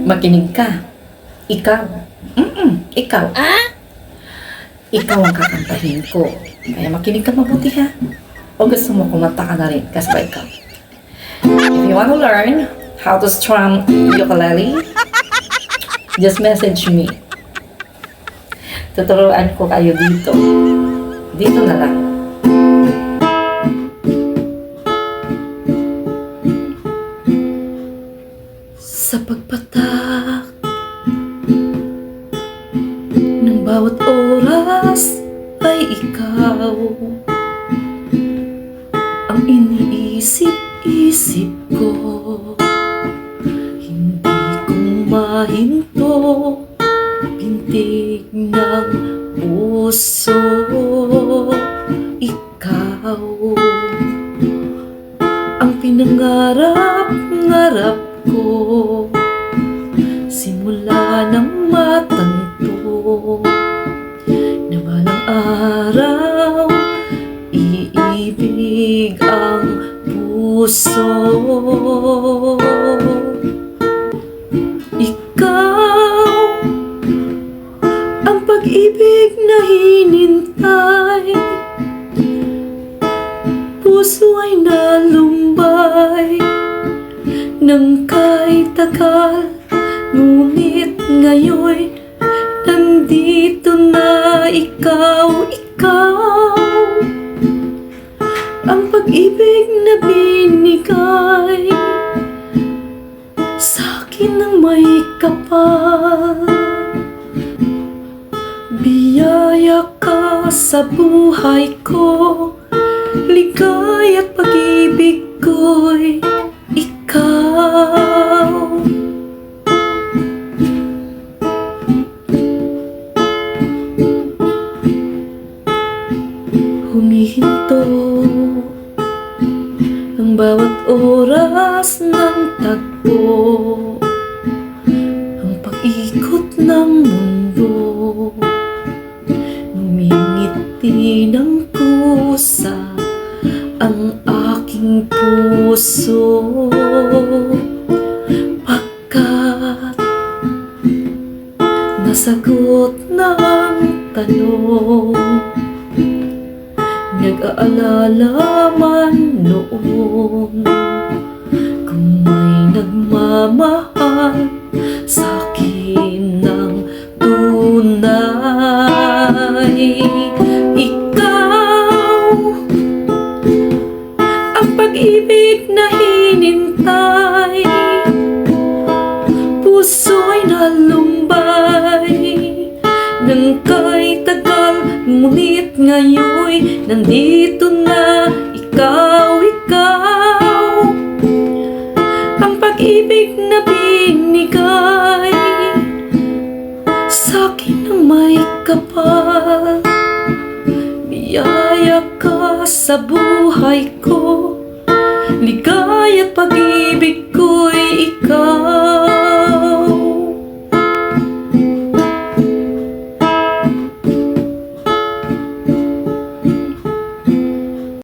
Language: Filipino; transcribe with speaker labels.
Speaker 1: Makinig ka. Ikaw. Ikaw. Ikaw ang kakantahin ko. Kaya makinig ka mabuti ha. O gusto mo kumanta ka na rin kasabay ikaw. If you want to learn how to strum ukulele, just message me. Tuturuan ko kayo dito. Dito na lang. Sa pagpatak ng bawat oras ay ikaw ang iniisip-isip ko. Hindi ko mahinto pintig ng puso. Ikaw ang pinangarap-ngarap ko simula ng matanto na balang araw iibig ang puso. Ikaw ang pag-ibig na hinintay, puso ay nalumbay nang kay tagal, ngunit ngayon nandito na ikaw. Ang pag-ibig na binigay sa'kin ng may kapal. Biyaya ka sa buhay ko, ligay at pag-ibig ko'y ikaw. Humihinto ang bawat oras ng tagpo, ang pag-ikot ng mundo, ngumingiti ng kusa ang aking puso. Pagkat nasagot ng tanong, nag-aalala man noon kung may nagmamahal sa'kin ng tunay. Ikaw ang pag-ibig na hinintay, puso'y nalumbay nang kay tagal, ngunit ngayon nandito na ikaw. Ang pag-ibig na binigay sa'kin ng may kapal. Biyaya ka sa buhay ko, ligay at pag-ibig ko'y